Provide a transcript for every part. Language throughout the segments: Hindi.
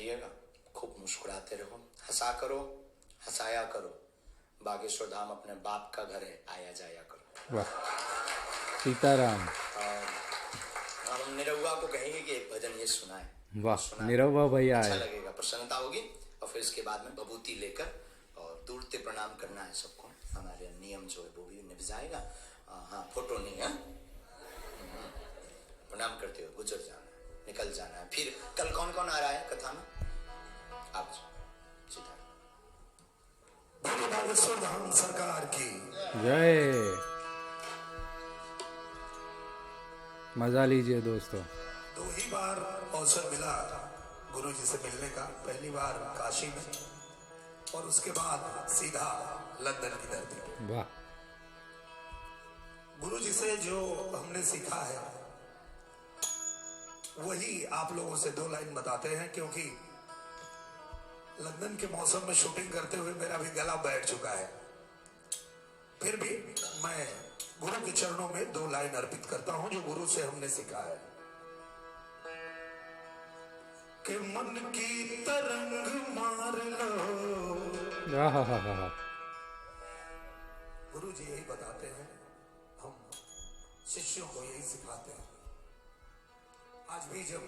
रहिएगा, खूब मुस्कुराते रहो, हंसा करो, हंसाया करो। बागेश्वर धाम अपने बाप का घर है, आया जाया करो। वाह, सीताराम। और हम निरहुआ को कहेंगे कि एक भजन ये सुनाए। वाह, निरहुआ भैया अच्छा है। लगेगा, प्रसन्नता होगी। और फिर इसके बाद में बबूती लेकर और दूरते प्रणाम करना है सबको। हमारे नियम जो है वो भी निभ जाएगा। हाँ, फोटो नहीं है, प्रणाम करते हुए गुजर जाना है, निकल जाना है। फिर कल कौन कौन आ रहा है कथा में, आप सीधा। बागेश्वर धाम सरकार की जय। मजा लीजिए दोस्तों। 2 ही बार अवसर मिला गुरु जी से मिलने का। पहली बार काशी में और उसके बाद सीधा लंदन की धरती पे। वाह। गुरु जी से जो हमने सीखा है वही आप लोगों से 2 लाइन बताते हैं, क्योंकि लंदन के मौसम में शूटिंग करते हुए मेरा भी गला बैठ चुका है। फिर भी मैं गुरु के चरणों में 2 लाइन अर्पित करता हूं जो गुरु से हमने सीखा है कि मन की तरंग मार लो। गुरु जी यही बताते हैं, हम शिष्यों को यही सिखाते हैं। आज भी जब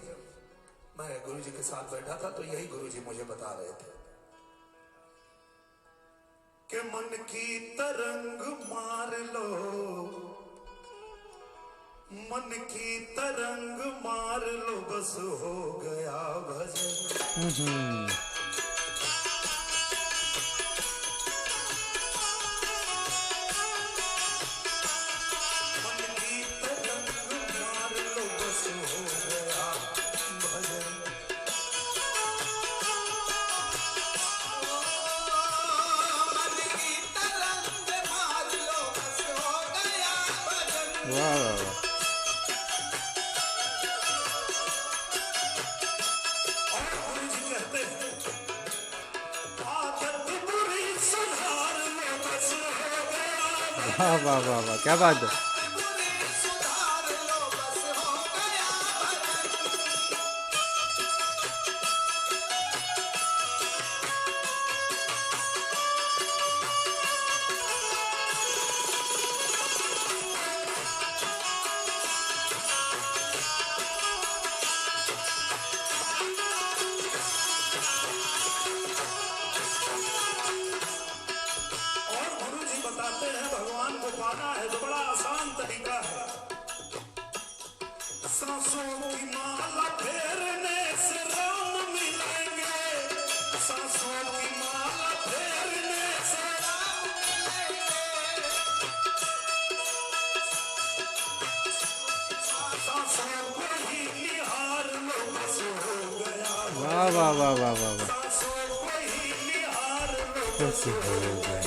मैं गुरु जी के साथ बैठा था तो यही गुरु जी मुझे बता रहे थे कि मन की तरंग मार लो, मन की तरंग मार लो, बस हो गया भजन। वाह वाह वाह वाह, क्या बात है। भगवान को पाना है तो बड़ा आसान तरीका है। सांसों की माला फेरने से राम मिलेंगे, सांसों की माला फेरने से राम मिलेंगे, सांसों को ही निहार लो, बस हो गया। वाह वाह वाह वाह वाह वाह, सांसों को ही निहार लो, बस हो गया।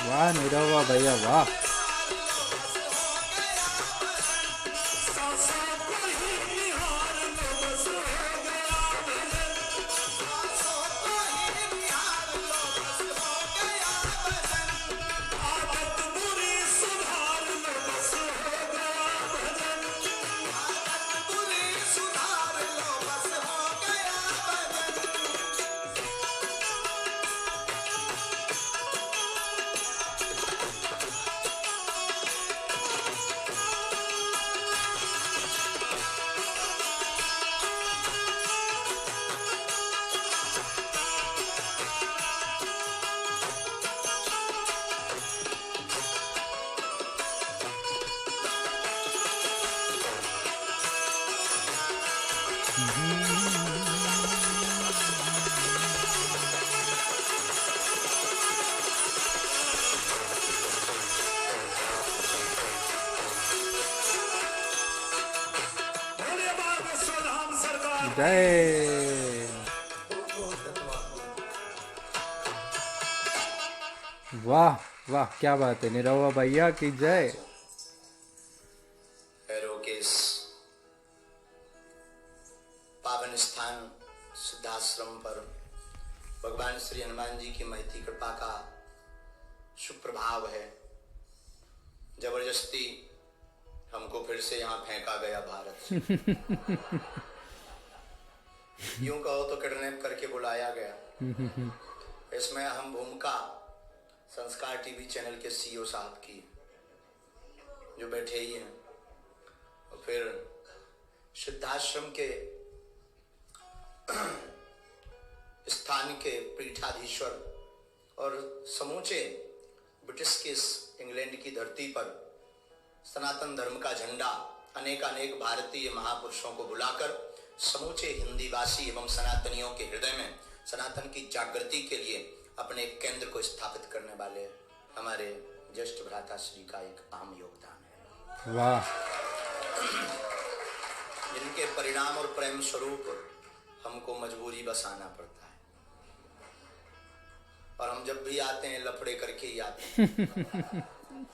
वाह निरहुआ भैया, वाह। जय। वाह वाह, क्या बात है। निरहुआ भैया की जय। पैरों के इस पावन स्थान सिद्धाश्रम पर भगवान श्री हनुमान जी की महती कृपा का सुप्रभाव है। जबरदस्ती हमको फिर से यहाँ फेंका गया भारत से। यूं कहो तो किडनैप करके बुलाया गया। इसमें अहम भूमिका संस्कार टीवी चैनल के सीईओ साहब की, जो बैठे ही हैं। और फिर सिद्धाश्रम के स्थान के पीठाधीश्वर और समूचे ब्रिटिश के इंग्लैंड की धरती पर सनातन धर्म का झंडा अनेक भारतीय महापुरुषों को बुलाकर समूचे हिंदीवासी एवं सनातनियों के हृदय में सनातन की जागृति के लिए अपने केंद्र को स्थापित करने वाले हमारे ज्येष्ठ भ्राता श्री का एक अहम योगदान है। वाह। जिनके परिणाम और प्रेम स्वरूप हमको मजबूरी बस आना पड़ता है, और हम जब भी आते हैं लफड़े करके ही आते हैं।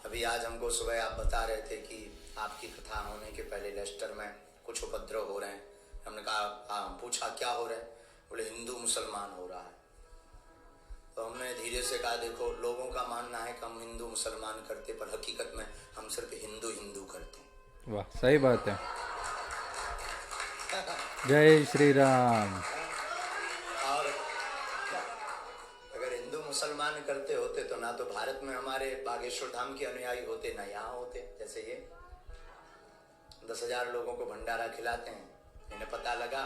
अभी आज हमको सुबह आप बता रहे थे कि आपकी कथा होने के पहले लेस्टर में कुछ उपद्रव हो रहे हैं। हमने कहा, पूछा क्या हो रहा है? बोले हिंदू मुसलमान हो रहा है। तो हमने धीरे से कहा, देखो लोगों का मानना है कि हम हिंदू मुसलमान करते, पर हकीकत में हम सिर्फ हिंदू करते हैं। वाह, सही बात है। जय श्री राम। और अगर हिंदू मुसलमान करते होते तो ना तो भारत में हमारे बागेश्वर धाम के अनुयायी होते, ना यहाँ होते। जैसे ये 10,000 लोगों को भंडारा खिलाते हैं, इन्हें पता लगा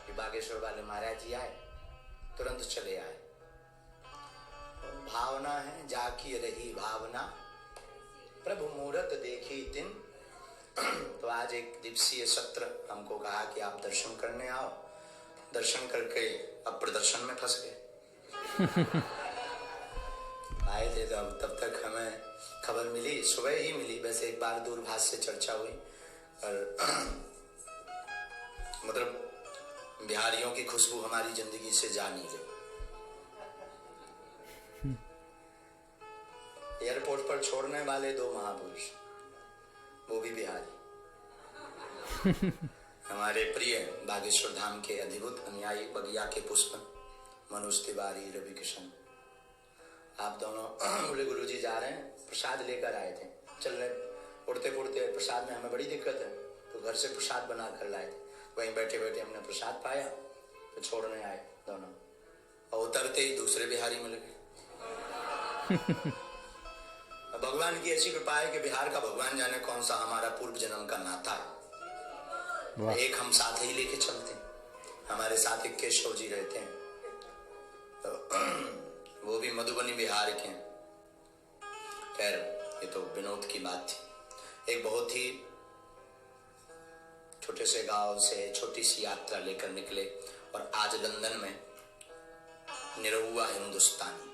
कि बागेश्वर वाले महाराज जी आए, तुरंत चले आए। भावना है जाकी रही भावना, प्रभु मूरत देखी दिन। तो आज एक दिवसीय सत्र हमको कहा कि आप दर्शन करने आओ। दर्शन करके अब प्रदर्शन में फंस गए। आए थे तो तब तक हमें खबर मिली, सुबह ही मिली। वैसे एक बार दूरभाष से चर्चा हुई, और मतलब बिहारियों की खुशबू हमारी जिंदगी से जा नहीं गई। एयरपोर्ट पर छोड़ने वाले 2 महापुरुष, वो भी बिहारी। हमारे प्रिय बागेश्वर धाम के अधिभूत अनुयायी बगिया के पुष्प मनोज तिवारी, रवि किशन, आप दोनों बोले गुरुजी जा रहे हैं, प्रसाद लेकर आए थे। चलने उड़ते पुड़ते प्रसाद में हमें बड़ी दिक्कत है, तो घर से प्रसाद बना कर लाए थे। वहीं बैठे बैठे हमने प्रसाद पाया, तो छोड़ने आए दोनों, और उतरते ही दूसरे बिहारी मिल गए। भगवान की ऐसी कृपा है कि बिहार का भगवान जाने कौन सा हमारा पूर्व जन्म का नाता है। एक हम साथ ही लेके चलते, हमारे साथ एक केशव जी रहते हैं, तो वो भी मधुबनी बिहार के। खैर ये तो विनोद की बात थी। एक बहुत ही छोटे से गांव से छोटी सी यात्रा लेकर निकले, और आज लंदन में निरहुआ हिंदुस्तानी।